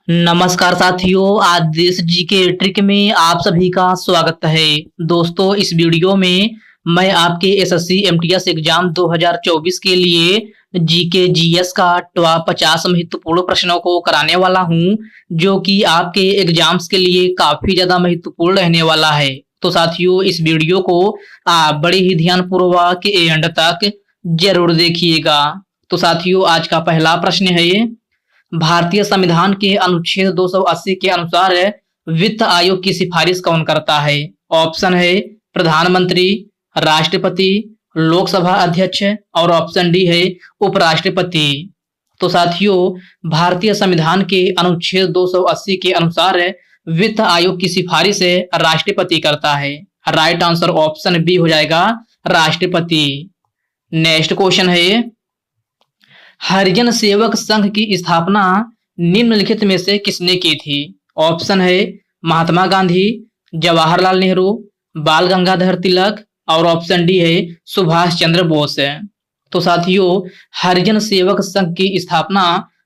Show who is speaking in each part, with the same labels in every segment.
Speaker 1: नमस्कार साथियों, आज देश जी के ट्रिक में आप सभी का स्वागत है। दोस्तों, इस वीडियो में मैं आपके एसएससी एमटीएस एग्जाम 2024 के लिए जीके जीएस का टॉप 50 महत्वपूर्ण प्रश्नों को कराने वाला हूं, जो कि आपके एग्जाम्स के लिए काफी ज्यादा महत्वपूर्ण रहने वाला है। तो साथियों, इस वीडियो को आप बड़े ही ध्यानपूर्वक एंड तक जरूर देखिएगा। तो साथियों, आज का पहला प्रश्न है, भारतीय संविधान के अनुच्छेद 280 के अनुसार वित्त आयोग की सिफारिश कौन करता है? ऑप्शन है प्रधानमंत्री, राष्ट्रपति, लोकसभा अध्यक्ष और ऑप्शन डी है उपराष्ट्रपति। तो साथियों, भारतीय संविधान के अनुच्छेद 280 के अनुसार वित्त आयोग की सिफारिश राष्ट्रपति करता है। राइट आंसर ऑप्शन बी हो जाएगा, राष्ट्रपति। नेक्स्ट क्वेश्चन है, हरिजन सेवक संघ की स्थापना निम्नलिखित में से किसने की थी? ऑप्शन है महात्मा गांधी, जवाहरलाल नेहरू, बाल गंगाधर तिलक और ऑप्शन डी है सुभाष चंद्र बोस। तो साथियों, हरिजन सेवक संघ की स्थापना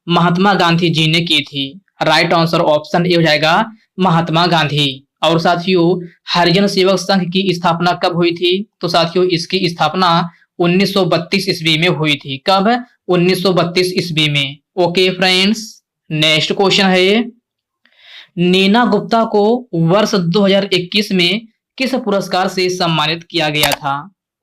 Speaker 1: महात्मा गांधी जी ने की थी। राइट आंसर ऑप्शन ए हो जाएगा, महात्मा गांधी। और साथियों, हरिजन सेवक संघ की स्थापना कब हुई थी? तो साथियों, इसकी स्थापना 1932 ईस्वी में हुई थी। कब? 1932 ईस्वी में। ओके फ्रेंड्स, नेक्स्ट क्वेश्चन है, नीना गुप्ता को वर्ष 2021 में किस पुरस्कार से सम्मानित किया गया था?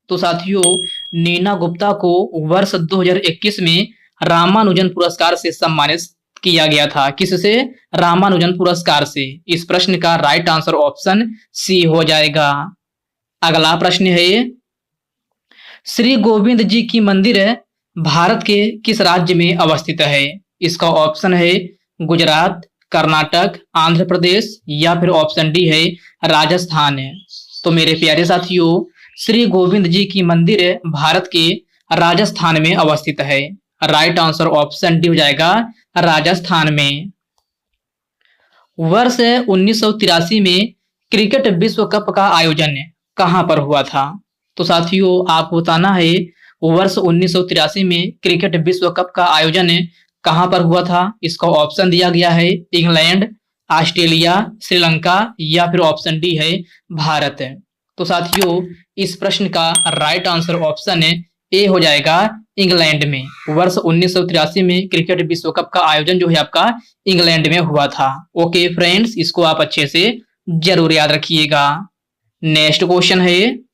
Speaker 1: तो साथियों, नीना गुप्ता को वर्ष 2021 में रामानुजन पुरस्कार से सम्मानित किया गया था। किससे? रामानुजन पुरस्कार से। इस प्रश्न का राइट आंसर ऑप्शन सी हो जाएगा। अगला प्रश्न है, श्री गोविंद जी की मंदिर भारत के किस राज्य में अवस्थित है? इसका ऑप्शन है गुजरात, कर्नाटक, आंध्र प्रदेश या फिर ऑप्शन डी है राजस्थान। तो मेरे प्यारे साथियों, श्री गोविंद जी की मंदिर भारत के राजस्थान में अवस्थित है। राइट आंसर ऑप्शन डी हो जाएगा, राजस्थान में। वर्ष 1983 में क्रिकेट विश्व कप का आयोजन कहां पर हुआ था? तो साथियों, आपको बताना है वर्ष 1983 में क्रिकेट विश्व कप का आयोजन कहां पर हुआ था। इसका ऑप्शन दिया गया है इंग्लैंड, ऑस्ट्रेलिया, श्रीलंका या फिर ऑप्शन डी है भारत। तो साथियों, इस प्रश्न का राइट आंसर ऑप्शन ए हो जाएगा, इंग्लैंड में। वर्ष 1983 में क्रिकेट विश्व कप का आयोजन जो है आपका इंग्लैंड में हुआ था। ओके फ्रेंड्स, इसको आप अच्छे से जरूर याद रखिएगा। नेक्स्ट क्वेश्चन है,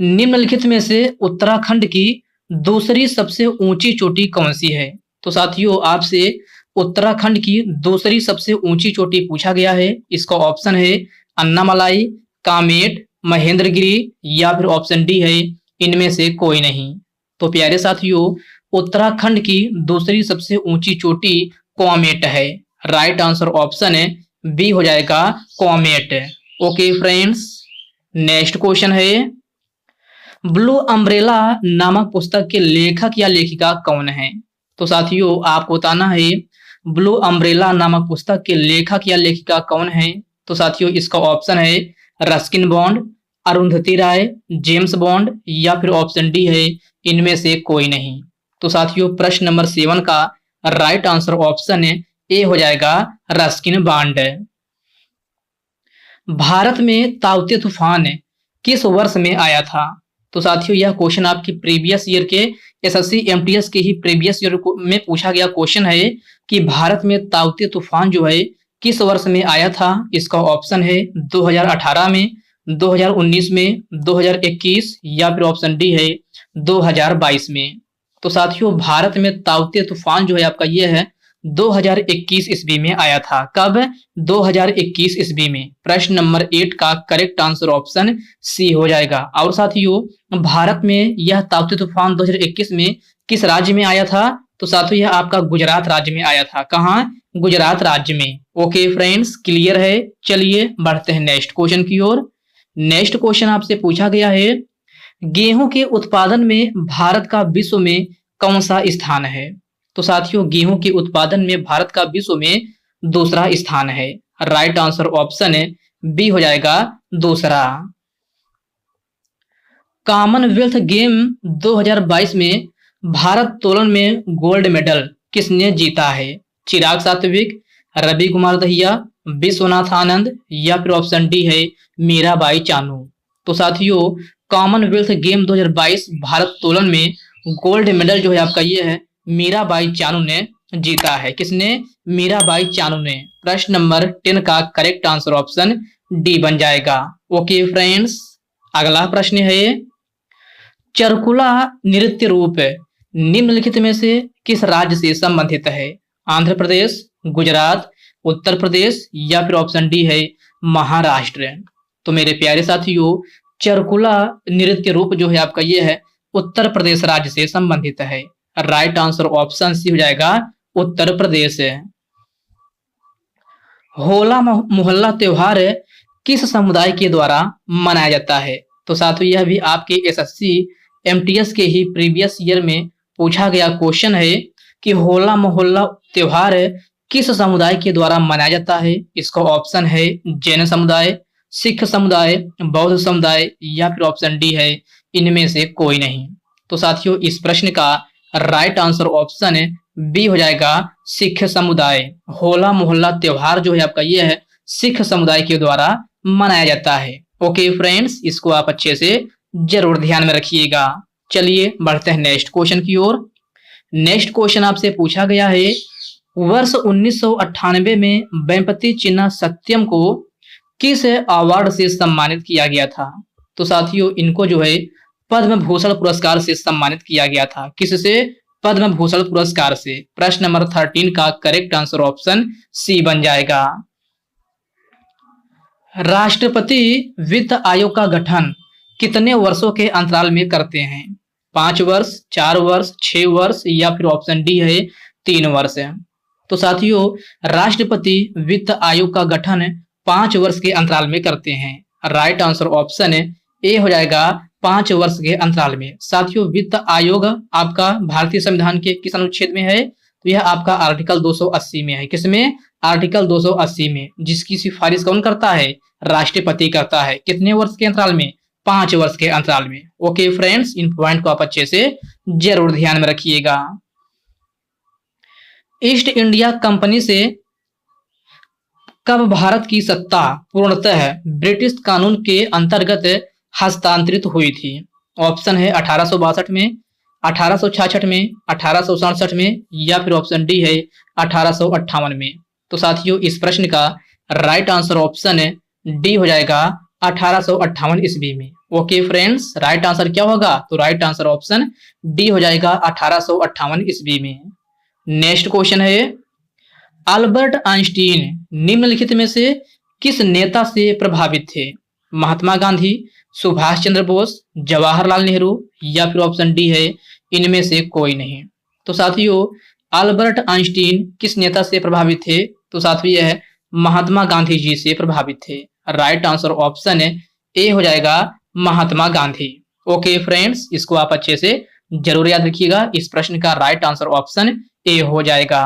Speaker 1: निम्नलिखित में से उत्तराखंड की दूसरी सबसे ऊंची चोटी कौन सी है? तो साथियों, आपसे उत्तराखंड की दूसरी सबसे ऊंची चोटी पूछा गया है। इसका ऑप्शन है अन्नामलाई, कामेट, महेंद्रगिरी या फिर ऑप्शन डी है इनमें से कोई नहीं। तो प्यारे साथियों, उत्तराखंड की दूसरी सबसे ऊंची चोटी कामेट है। राइट आंसर ऑप्शन बी हो जाएगा, Kamet. Okay friends, next question है, ब्लू अम्ब्रेला नामक पुस्तक के लेखक या लेखिका कौन है? तो साथियों, आपको बताना है ब्लू अम्ब्रेला नामक पुस्तक के लेखक या लेखिका कौन है। तो साथियों, इसका ऑप्शन है रस्किन बॉन्ड, अरुंधति राय, जेम्स बॉन्ड या फिर ऑप्शन डी है इनमें से कोई नहीं। तो साथियों, प्रश्न नंबर 7 का राइट आंसर ऑप्शन ए हो जाएगा, रस्किन बॉन्ड। भारत में ताउते तूफान किस वर्ष में आया था? तो साथियों, यह क्वेश्चन आपकी प्रीवियस ईयर के एसएससी एमटीएस के ही प्रीवियस ईयर में पूछा गया क्वेश्चन है कि भारत में ताउते तूफान जो है किस वर्ष में आया था। इसका ऑप्शन है 2018 में, 2019 में, 2021 या फिर ऑप्शन डी है 2022 में। तो साथियों, भारत में ताउते तूफान जो है आपका ये है 2021 ईस्वी में आया था। कब? 2021 ईस्वी में। प्रश्न नंबर 8 का करेक्ट आंसर ऑप्शन सी हो जाएगा। और साथियों, भारत में यह ताउते तूफान 2021 में किस राज्य में आया था? तो साथियों, यह आपका गुजरात राज्य में आया था। कहाँ? गुजरात राज्य में। ओके फ्रेंड्स, क्लियर है। चलिए बढ़ते हैं नेक्स्ट क्वेश्चन की ओर। नेक्स्ट क्वेश्चन आपसे पूछा गया है, गेहूं के उत्पादन में भारत का विश्व में कौन सा स्थान है? तो साथियों, गेहूं के उत्पादन में भारत का विश्व में दूसरा स्थान है। राइट आंसर ऑप्शन बी हो जाएगा, दूसरा। कॉमनवेल्थ गेम 2022 में भारत तोलन में गोल्ड मेडल किसने जीता है? चिराग सात्विक, रवि कुमार दहिया, विश्वनाथ आनंद या फिर ऑप्शन डी है मीराबाई चानू। तो साथियों कॉमनवेल्थ गेम 2022 भारत तोलन में गोल्ड मेडल जो है आपका ये है मीराबाई चानू ने जीता है। किसने? मीराबाई चानू ने। प्रश्न नंबर 10 का करेक्ट आंसर ऑप्शन डी बन जाएगा। ओके फ्रेंड्स, अगला प्रश्न है चरकुला नृत्य रूप निम्नलिखित में से किस राज्य से संबंधित है? आंध्र प्रदेश, गुजरात, उत्तर प्रदेश या फिर ऑप्शन डी है महाराष्ट्र। तो मेरे प्यारे साथियों चरकुला नृत्य रूप जो है आपका ये है उत्तर प्रदेश राज्य से संबंधित है। राइट आंसर ऑप्शन सी हो जाएगा उत्तर प्रदेश। होला मोहल्ला त्योहार किस समुदाय के द्वारा मनाया जाता है? तो साथियों यह भी आपके एसएससी एमटीएस के ही प्रीवियस ईयर में पूछा गया क्वेश्चन है कि होला मोहल्ला त्योहार किस समुदाय के द्वारा मनाया जाता है। इसका ऑप्शन है जैन समुदाय, सिख समुदाय, बौद्ध समुदाय या फिर ऑप्शन डी है इनमें से कोई नहीं। तो साथियों इस प्रश्न का राइट आंसर ऑप्शन बी हो जाएगा सिख समुदाय। होला मोहल्ला त्योहार जो है आपका ये है सिख समुदाय के द्वारा मनाया जाता है। ओके फ्रेंड्स, इसको आप अच्छे से जरूर ध्यान में रखिएगा। चलिए बढ़ते हैं नेक्स्ट क्वेश्चन की ओर। नेक्स्ट क्वेश्चन आपसे पूछा गया है वर्ष 1998 में वेम्पति चिन्ना सत्यम को किस अवार्ड से सम्मानित किया गया था? तो साथियों इनको जो है पद्म भूषण पुरस्कार से सम्मानित किया गया था। किससे? पद्म भूषण पुरस्कार से। प्रश्न नंबर 13 का करेक्ट आंसर ऑप्शन सी बन जाएगा। राष्ट्रपति वित्त आयोग का गठन कितने वर्षों के अंतराल में करते हैं? 5 वर्ष, 4 वर्ष, 6 वर्ष या फिर ऑप्शन डी है 3 वर्ष। तो साथियों राष्ट्रपति वित्त आयोग का गठन 5 वर्ष के अंतराल में करते हैं। राइट आंसर ऑप्शन ए हो जाएगा 5 वर्ष के अंतराल में। साथियों वित्त आयोग आपका भारतीय संविधान के किस अनुच्छेद में है? तो यह आपका आर्टिकल 280 में है। किसमें? आर्टिकल 280 में। जिसकी सिफारिश कौन करता है? राष्ट्रपति करता है। कितने वर्ष के अंतराल में? 5 वर्ष के अंतराल में। ओके फ्रेंड्स, इन पॉइंट को आप अच्छे से जरूर ध्यान में रखिएगा। ईस्ट इंडिया कंपनी से कब भारत की सत्ता पूर्णतः ब्रिटिश कानून के अंतर्गत हस्तांतरित हुई थी? ऑप्शन है 1862 में, 1866 में, 1867 में या फिर ऑप्शन डी है 1858 में। तो साथियों इस प्रश्न का राइट आंसर ऑप्शन डी हो जाएगा 1858 ईस्वी में। ओके फ्रेंड्स, राइट आंसर क्या होगा? तो राइट आंसर ऑप्शन डी हो जाएगा 1858 ईस्वी में। नेक्स्ट क्वेश्चन है अल्बर्ट आइंस्टीन निम्नलिखित में से किस नेता से प्रभावित थे? महात्मा गांधी, सुभाष चंद्र बोस, जवाहरलाल नेहरू या फिर ऑप्शन डी है इनमें से कोई नहीं। तो साथियों अल्बर्ट आइंस्टीन किस नेता से प्रभावित थे? तो साथियों यह महात्मा गांधी जी से प्रभावित थे। राइट आंसर ऑप्शन ए हो जाएगा महात्मा गांधी। ओके फ्रेंड्स, इसको आप अच्छे से जरूर याद रखिएगा। इस प्रश्न का राइट आंसर ऑप्शन ए हो जाएगा।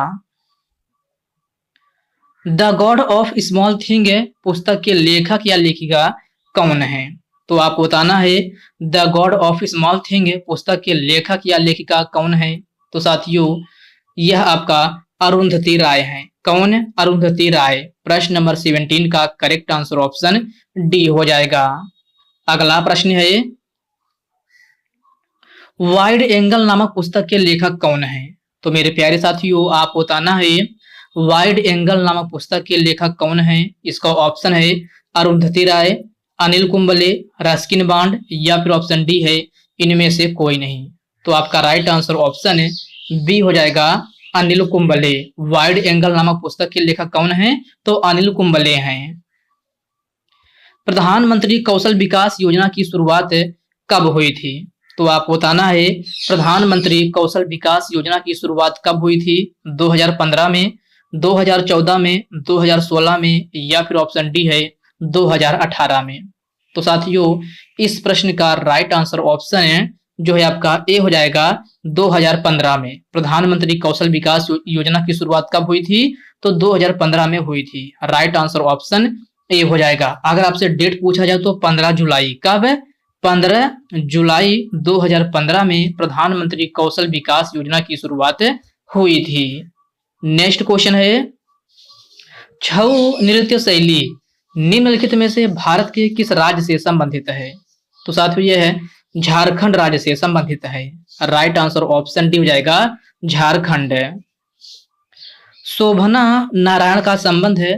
Speaker 1: The God of small thing पुस्तक के लेखक या लेखिका कौन है? तो आपको बताना है the God of small thing पुस्तक के लेखक या लेखिका कौन है? तो साथियों यह आपका अरुंधति राय है। कौन? अरुंधति राय। प्रश्न नंबर 17 का करेक्ट आंसर ऑप्शन डी हो जाएगा। अगला प्रश्न है वाइड एंगल नामक पुस्तक के लेखक कौन है? तो मेरे प्यारे साथियों आप बताना है वाइड एंगल नामक पुस्तक के लेखक कौन है? इसका ऑप्शन है अरुंधति राय, अनिल कुंबले, रस्किन बॉन्ड या फिर ऑप्शन डी है इनमें से कोई नहीं। तो आपका राइट आंसर ऑप्शन बी हो जाएगा अनिल कुंबले। वाइड एंगल नामक पुस्तक के लेखक कौन है? तो अनिल कुंबले हैं। प्रधानमंत्री कौशल विकास योजना की शुरुआत कब हुई थी? तो आपको बताना है प्रधानमंत्री कौशल विकास योजना की शुरुआत कब हुई थी? 2015 में, 2014 में, 2016 में या फिर ऑप्शन डी है 2018 में। तो साथियों इस प्रश्न का राइट आंसर ऑप्शन है जो है आपका ए हो जाएगा 2015 में। प्रधानमंत्री कौशल विकास योजना की शुरुआत कब हुई थी? तो 2015 में हुई थी। राइट आंसर ऑप्शन ए हो जाएगा। अगर आपसे डेट पूछा जाए तो 15 जुलाई। कब है? 15 जुलाई 2015 में प्रधानमंत्री कौशल विकास योजना की शुरुआत हुई थी। नेक्स्ट क्वेश्चन है, छऊ नृत्य शैली निम्नलिखित में से भारत के किस राज्य से संबंधित है? तो साथियों यह है झारखंड राज्य से संबंधित है। राइट आंसर ऑप्शन डी हो जाएगा झारखंड। शोभना नारायण का संबंध है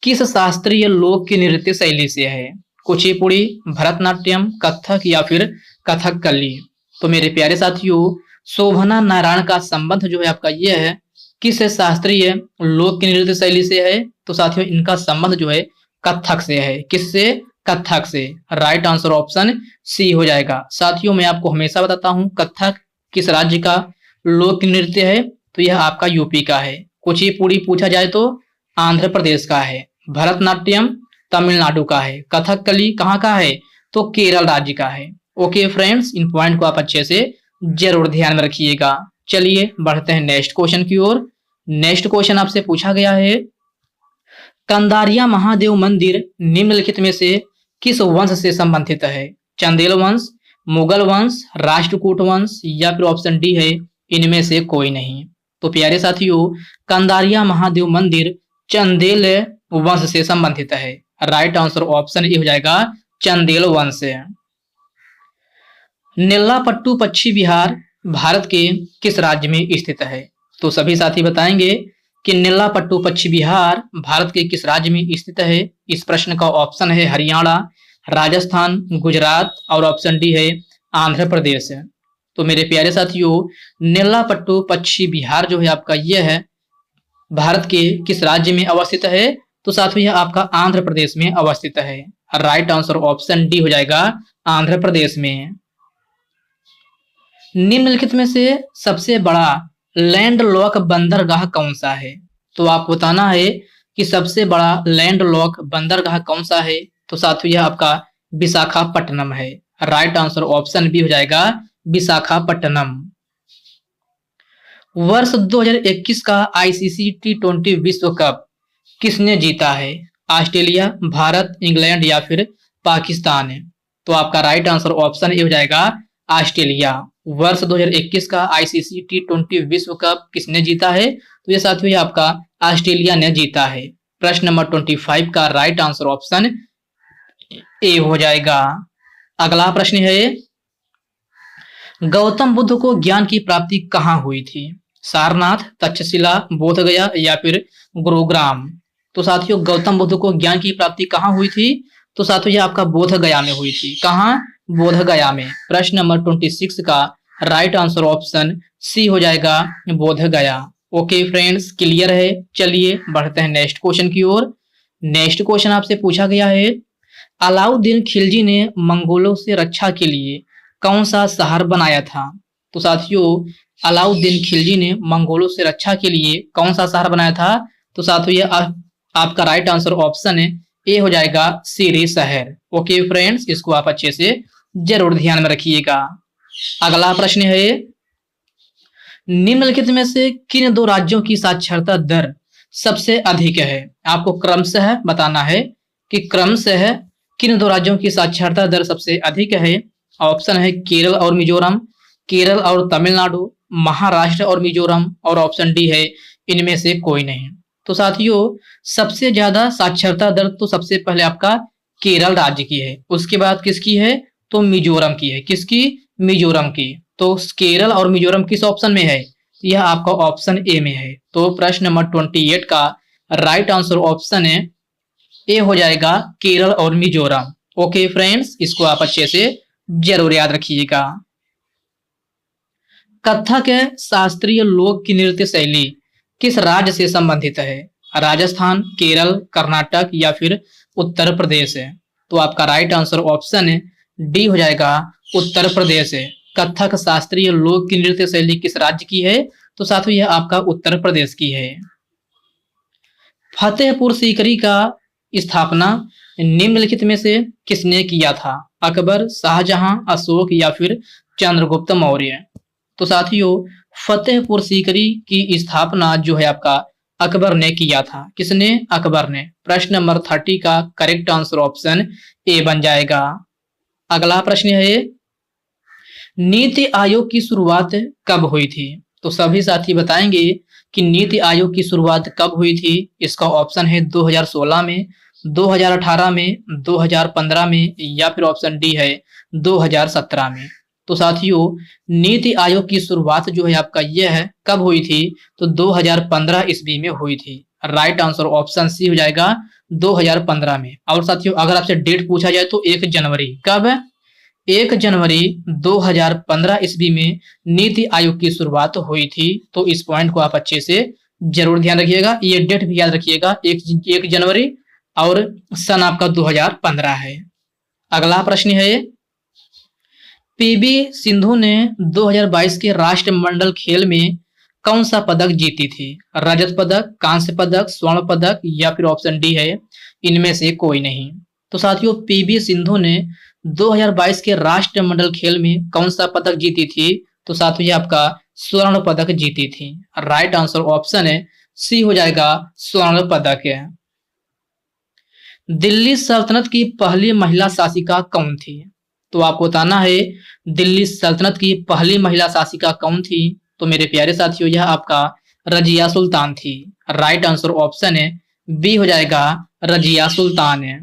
Speaker 1: किस शास्त्रीय लोक की नृत्य शैली से है? कुचिपुड़ी, भरतनाट्यम, कथक या फिर कथकली। तो मेरे प्यारे साथियों, शोभना नारायण का संबंध जो है आपका यह है किस शास्त्रीय लोक की नृत्य शैली से है? तो साथियों इनका संबंध जो है कथक से है। किससे? कथक से। राइट आंसर ऑप्शन सी हो जाएगा। साथियों मैं आपको हमेशा बताता हूं कथक किस राज्य का लोक नृत्य है? तो यह आपका यूपी का है। कुचिपुड़ी पूछा जाए तो आंध्र प्रदेश का है। भरतनाट्यम तमिलनाडु का है। कथकली कहाँ का है? तो केरल राज्य का है। ओके फ्रेंड्स, इन पॉइंट को आप अच्छे से जरूर ध्यान में रखिएगा। चलिए बढ़ते हैं नेक्स्ट क्वेश्चन की ओर। नेक्स्ट क्वेश्चन आपसे पूछा गया है, कंदारिया महादेव मंदिर निम्नलिखित में से किस वंश से संबंधित है? चंदेल वंश, मुगल वंश, राष्ट्रकूट वंश या फिर ऑप्शन डी है इनमें से कोई नहीं। तो प्यारे साथियों, कंदारिया महादेव मंदिर चंदेल वंश से संबंधित है। राइट आंसर ऑप्शन ए हो जाएगा चंदेल वंश। नेल्लापट्टू पश्चिम बिहार भारत के किस राज्य में स्थित है? तो सभी साथी बताएंगे कि नेल्लापट्टू पश्चिम बिहार भारत के किस राज्य में स्थित है। इस प्रश्न का ऑप्शन है हरियाणा, राजस्थान, गुजरात और ऑप्शन डी है आंध्र प्रदेश। तो मेरे प्यारे साथियों, नेल्लापट्टू पश्चिम बिहार जो है आपका यह है भारत के किस राज्य में अवस्थित है? तो साथियों यह आपका आंध्र प्रदेश में अवस्थित है। राइट आंसर ऑप्शन डी हो जाएगा आंध्र प्रदेश में। निम्नलिखित में से सबसे बड़ा लैंडलॉक बंदरगाह कौन सा है? तो आपको बताना है कि सबसे बड़ा लैंडलॉक बंदरगाह कौन सा है। तो साथियों यह आपका विशाखापट्टनम है। राइट आंसर ऑप्शन बी हो जाएगा विशाखापट्टनम। वर्ष 2021 का आईसीसी T20 विश्व कप किसने जीता है? ऑस्ट्रेलिया, भारत, इंग्लैंड या फिर पाकिस्तान। तो आपका राइट आंसर ऑप्शन ए हो जाएगा ऑस्ट्रेलिया। वर्ष 2021 का आईसीसी T20 विश्व कप किसने जीता है? तो ये साथियों आपका ऑस्ट्रेलिया ने जीता है। प्रश्न नंबर 25 का राइट आंसर ऑप्शन ए हो जाएगा। अगला प्रश्न है, गौतम बुद्ध को ज्ञान की प्राप्ति कहाँ हुई थी? सारनाथ, तक्षशिला, बोधगया या फिर गुरुग्राम। तो साथियों गौतम बुद्ध को ज्ञान की प्राप्ति कहाँ हुई थी? तो साथियों ये आपका बोधगया में हुई थी। कहाँ? बोधगया में। प्रश्न नंबर 26 का राइट आंसर ऑप्शन सी हो जाएगा बोधगया। ओके फ्रेंड्स, क्लियर है। चलिए बढ़ते हैं नेक्स्ट क्वेश्चन की ओर। नेक्स्ट क्वेश्चन आपसे पूछा गया है, अलाउद्दीन खिलजी ने मंगोलों से रक्षा के लिए कौन सा शहर बनाया था? तो साथियों अलाउद्दीन खिलजी ने मंगोलों से रक्षा के लिए कौन सा शहर बनाया था? तो साथियों ये आपका राइट आंसर ऑप्शन है ए हो जाएगा सीरी शहर। ओके फ्रेंड्स, इसको आप अच्छे से जरूर ध्यान में रखिएगा। अगला प्रश्न है, निम्नलिखित में से किन दो राज्यों की साक्षरता दर सबसे अधिक है? आपको क्रमशः बताना है कि क्रमशः किन दो राज्यों की साक्षरता दर सबसे अधिक है। ऑप्शन है केरल और मिजोरम, केरल और तमिलनाडु, महाराष्ट्र और मिजोरम और ऑप्शन डी है इनमें से कोई नहीं। तो साथियों सबसे ज्यादा साक्षरता दर तो सबसे पहले आपका केरल राज्य की है, उसके बाद किसकी है? तो मिजोरम की है। किसकी? मिजोरम की। तो केरल और मिजोरम किस ऑप्शन में है? यह आपका ऑप्शन ए में है। तो प्रश्न नंबर 28 का राइट आंसर ऑप्शन है ए हो जाएगा केरल और मिजोरम। ओके फ्रेंड्स, इसको आप अच्छे से जरूर याद रखिएगा। कथक शास्त्रीय लोक की नृत्य शैली किस राज्य से संबंधित है? राजस्थान, केरल, कर्नाटक या फिर उत्तर प्रदेश है। तो आपका राइट आंसर ऑप्शन है डी हो जाएगा उत्तर प्रदेश है। कथक शास्त्रीय लोक की नृत्य शैली किस राज्य की है? तो साथियों यह आपका उत्तर प्रदेश की है। फतेहपुर सीकरी का स्थापना निम्नलिखित में से किसने किया था? अकबर, शाहजहां, अशोक या फिर चंद्रगुप्त मौर्य। तो साथियों फतेहपुर सीकरी की स्थापना जो है आपका अकबर ने किया था। किसने? अकबर ने। प्रश्न नंबर 30 का करेक्ट आंसर ऑप्शन ए बन जाएगा। अगला प्रश्न है, नीति आयोग की शुरुआत कब हुई थी? तो सभी साथी बताएंगे कि नीति आयोग की शुरुआत कब हुई थी? इसका ऑप्शन है 2016 में, 2018 में, 2015 में या फिर ऑप्शन डी है 2017 में। तो साथियों नीति आयोग की शुरुआत जो है आपका यह है कब हुई थी? तो 2015 ईस्वी में हुई थी। राइट आंसर ऑप्शन सी हो जाएगा 2015 में। और साथियों अगर आपसे डेट पूछा जाए तो 1 जनवरी, कब? 1 जनवरी 2015 ईस्वी में नीति आयोग की शुरुआत हुई थी। तो इस पॉइंट को आप अच्छे से जरूर ध्यान रखिएगा, ये डेट भी याद रखिएगा, 1 जनवरी और सन आपका 2015 है। अगला प्रश्न है, पीवी सिंधु ने 2022 के राष्ट्रमंडल खेल में कौन सा पदक जीती थी? रजत पदक, कांस्य पदक, स्वर्ण पदक या फिर ऑप्शन डी है इनमें से कोई नहीं। तो साथियों पीवी सिंधु ने 2022 के राष्ट्रमंडल खेल में कौन सा पदक जीती थी? तो साथियों ये आपका स्वर्ण पदक जीती थी। राइट आंसर ऑप्शन है सी हो जाएगा स्वर्ण पदक है। दिल्ली सल्तनत की पहली महिला शासिका कौन थी? तो आपको बताना है दिल्ली सल्तनत की पहली महिला शासिका कौन थी? तो मेरे प्यारे साथियों यह आपका रजिया सुल्तान थी। राइट आंसर ऑप्शन है बी हो जाएगा रजिया सुल्तान है।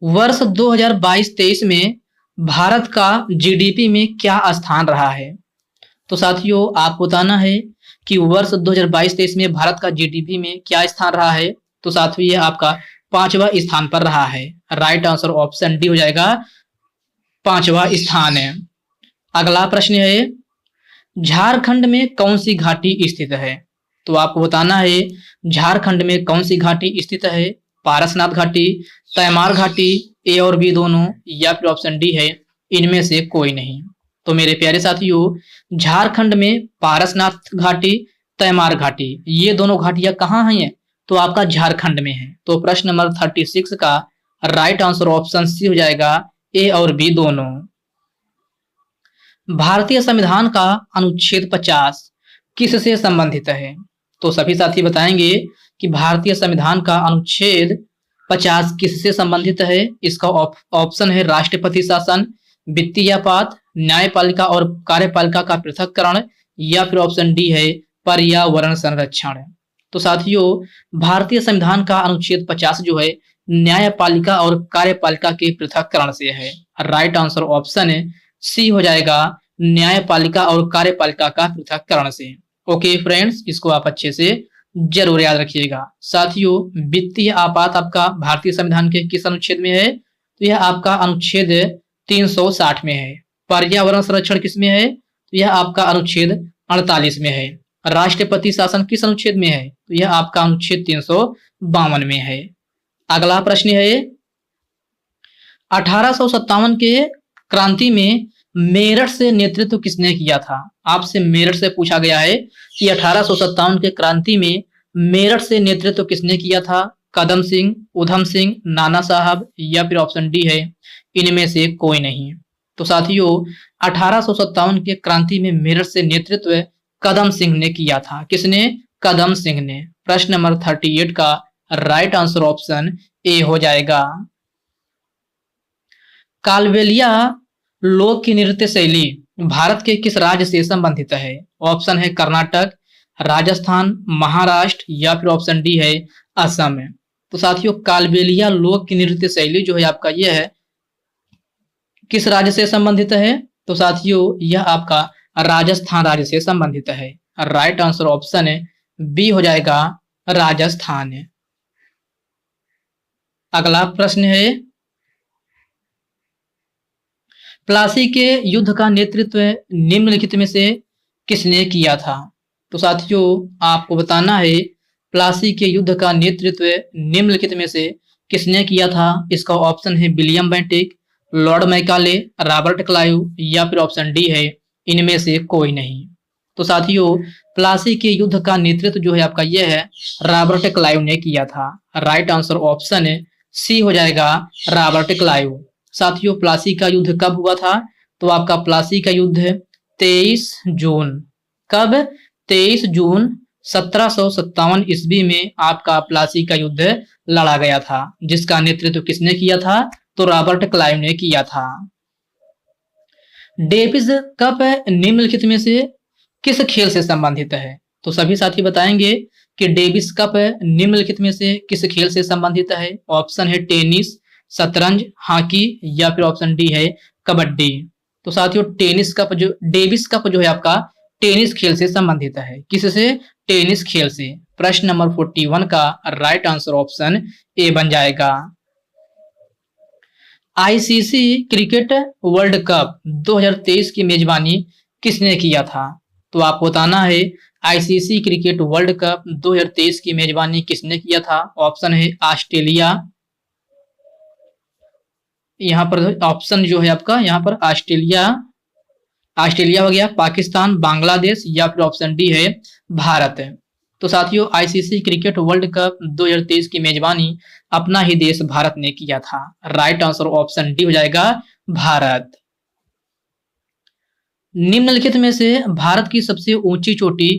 Speaker 1: वर्ष 2022-23 में भारत का जीडीपी में क्या स्थान रहा है? तो साथियों आपको बताना है कि वर्ष 2022-23 में भारत का जीडीपी में क्या स्थान रहा है? तो साथियों यह आपका 5वां स्थान पर रहा है। राइट आंसर ऑप्शन डी हो जाएगा 5वां स्थान है। अगला प्रश्न है, झारखंड में कौन सी घाटी स्थित है? तो आपको बताना है झारखंड में कौन सी घाटी स्थित है? पारसनाथ घाटी, तैमार घाटी, ए और बी दोनों या फिर ऑप्शन डी है इनमें से कोई नहीं। तो मेरे प्यारे साथियों झारखंड में पारसनाथ घाटी, तैमार घाटी ये दोनों घाटियां कहाँ हैं? तो आपका झारखंड में है। तो प्रश्न नंबर 36 का राइट आंसर ऑप्शन सी हो जाएगा ए और बी दोनों। भारतीय संविधान का अनुच्छेद 50 किससे संबंधित है? तो सभी साथी बताएंगे कि भारतीय संविधान का अनुच्छेद 50 किससे संबंधित है? इसका ऑप्शन है राष्ट्रपति शासन, वित्तीय आपात, न्यायपालिका और कार्यपालिका का पृथक्करण या फिर ऑप्शन डी है पर्यावरण संरक्षण। तो साथियों भारतीय संविधान का अनुच्छेद 50 जो है न्यायपालिका और कार्यपालिका के पृथक्करण से है। राइट आंसर ऑप्शन है सी हो जाएगा न्यायपालिका और कार्यपालिका का पृथक्करण से। ओके फ्रेंड्स इसको आप अच्छे से जरूर याद रखिएगा। साथियों वित्तीय आपात आपका भारतीय संविधान के किस अनुच्छेद में है? तो यह आपका अनुच्छेद 360 में है। पर्यावरण संरक्षण किस में है? तो यह आपका अनुच्छेद 48 में है। राष्ट्रपति शासन किस अनुच्छेद में है? तो यह आपका अनुच्छेद 352 में है। अगला प्रश्न है 1857 के क्रांति में मेरठ से नेतृत्व किसने किया था? आपसे मेरठ से पूछा गया है कि 1857 के क्रांति में मेरठ से नेतृत्व किसने किया था? कदम सिंह, उधम सिंह, नाना साहब या फिर ऑप्शन डी है इनमें से कोई नहीं। तो साथियों 1857 के क्रांति में मेरठ से नेतृत्व कदम सिंह ने किया था। किसने? कदम सिंह ने। प्रश्न नंबर 38 का राइट आंसर ऑप्शन ए हो जाएगा। कालबेलिया लोक नृत्य शैली भारत के किस राज्य से संबंधित है? ऑप्शन है कर्नाटक, राजस्थान, महाराष्ट्र या फिर ऑप्शन डी है असम। तो साथियों कालबेलिया लोक नृत्य शैली जो है आपका यह है किस राज्य से संबंधित है? तो साथियों यह आपका राजस्थान राज्य से संबंधित है। राइट आंसर ऑप्शन है बी हो जाएगा राजस्थान। अगला प्रश्न है प्लासी के युद्ध का नेतृत्व निम्नलिखित में से किसने किया था? तो साथियों आपको बताना है प्लासी के युद्ध का नेतृत्व निम्नलिखित में से किसने किया था? इसका ऑप्शन है William Bentinck, Lord Macaulay, Robert Clive या फिर ऑप्शन डी है इनमें से कोई नहीं। तो साथियों प्लासी के युद्ध का नेतृत्व जो है आपका यह है रॉबर्ट क्लाइव ने किया था। राइट आंसर ऑप्शन है सी हो जाएगा रॉबर्ट क्लाइव। साथियों प्लासी का युद्ध कब हुआ था? तो आपका प्लासी का युद्ध 23 जून, कब? 23 जून 1757 ईस्वी में आपका प्लासी का युद्ध लड़ा गया था, जिसका नेतृत्व किसने किया था? तो रॉबर्ट क्लाइव ने किया था। डेविस कप निम्नलिखित में से किस खेल से संबंधित है? तो सभी साथी बताएंगे कि डेविस कप निम्नलिखित में से किस खेल से संबंधित है? ऑप्शन है टेनिस, शतरंज, हॉकी या फिर ऑप्शन डी है कबड्डी। तो साथियों डेविस कप जो है आपका टेनिस खेल से संबंधित है। किससे? टेनिस खेल से। प्रश्न नंबर 41 का राइट आंसर ऑप्शन ए बन जाएगा। आईसीसी क्रिकेट वर्ल्ड कप 2023 की मेजबानी किसने किया था? तो आपको बताना है आईसीसी क्रिकेट वर्ल्ड कप 2023 की मेजबानी किसने किया था? ऑप्शन है ऑस्ट्रेलिया, यहाँ पर ऑप्शन जो है आपका यहाँ पर ऑस्ट्रेलिया हो गया, पाकिस्तान, बांग्लादेश या फिर ऑप्शन डी है भारत। तो साथियों आईसीसी क्रिकेट वर्ल्ड कप 2023 की मेजबानी अपना ही देश भारत ने किया था। राइट आंसर ऑप्शन डी हो जाएगा भारत। निम्नलिखित में से भारत की सबसे ऊंची चोटी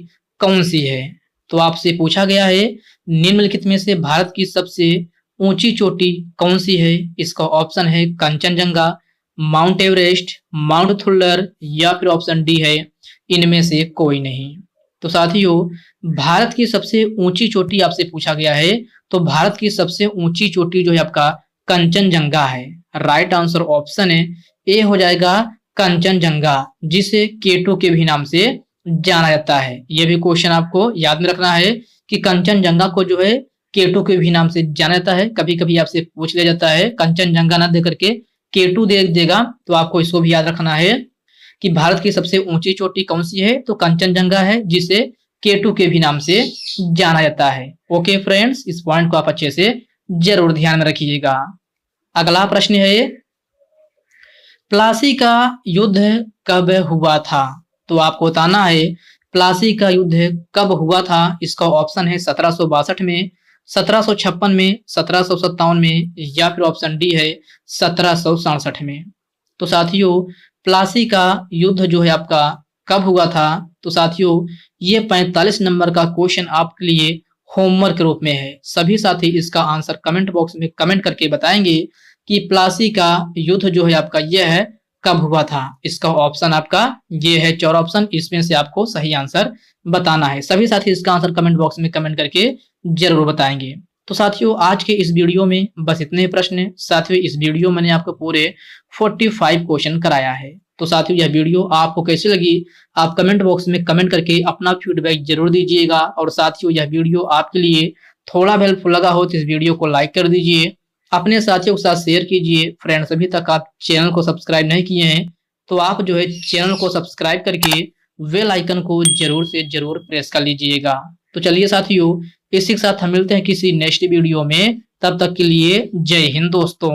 Speaker 1: कौन सी है? तो आपसे पूछा गया है निम्नलिखित में से भारत की सबसे ऊंची चोटी कौन सी है? इसका ऑप्शन है कंचनजंगा, माउंट एवरेस्ट, माउंट थुल्लर या फिर ऑप्शन डी है इनमें से कोई नहीं। तो साथियों भारत की सबसे ऊंची चोटी आपसे पूछा गया है, तो भारत की सबसे ऊंची चोटी जो है आपका कंचनजंगा है। राइट आंसर ऑप्शन है ए हो जाएगा कंचनजंगा, जिसे केटू के भी नाम से जाना जाता है। यह भी क्वेश्चन आपको याद में रखना है कि कंचनजंगा को जो है केटू के भी नाम से जाना जाता है। कभी कभी आपसे पूछ लिया जाता है, कंचनजंगा ना दे करके केटू दे देगा, तो आपको इसको भी याद रखना है कि भारत की सबसे ऊंची चोटी कौन सी है? तो कंचनजंगा है, जिसे केटू के भी नाम से जाना जाता है। ओके फ्रेंड्स, इस पॉइंट को आप अच्छे से जरूर ध्यान में रखिएगा। अगला प्रश्न है प्लासी का युद्ध कब हुआ था? तो आपको बताना है प्लासी का युद्ध कब हुआ था। इसका ऑप्शन है 1762 में, 1756 में, 1757 में या फिर ऑप्शन डी है 1767 में। तो साथियों प्लासी का युद्ध जो है आपका कब हुआ था? तो साथियों ये 45 नंबर का क्वेश्चन आपके लिए होमवर्क के रूप में है। सभी साथी इसका आंसर कमेंट बॉक्स में कमेंट करके बताएंगे कि प्लासी का युद्ध जो है आपका यह है कब हुआ था। इसका ऑप्शन आपका ये है 4 ऑप्शन, इसमें से आपको सही आंसर बताना है। सभी साथी इसका आंसर कमेंट बॉक्स में कमेंट करके जरूर बताएंगे। तो साथियों आज के इस वीडियो में बस इतने प्रश्न। साथियों इस वीडियो मैंने आपको पूरे 45 क्वेश्चन कराया है। तो साथियों यह वीडियो आपको कैसी लगी आप कमेंट बॉक्स में कमेंट करके अपना फीडबैक जरूर दीजिएगा। और साथियों यह वीडियो आपके लिए थोड़ा भी हेल्पफुल लगा हो तो इस वीडियो को लाइक कर दीजिए, अपने साथियों के साथ शेयर कीजिए। फ्रेंड्स अभी तक आप चैनल को सब्सक्राइब नहीं किए हैं तो आप जो है चैनल को सब्सक्राइब करके बेल आइकन को जरूर से जरूर प्रेस कर लीजिएगा। तो चलिए साथियों इसी के साथ हम मिलते हैं किसी नेक्स्ट वीडियो में। तब तक के लिए जय हिंद दोस्तों।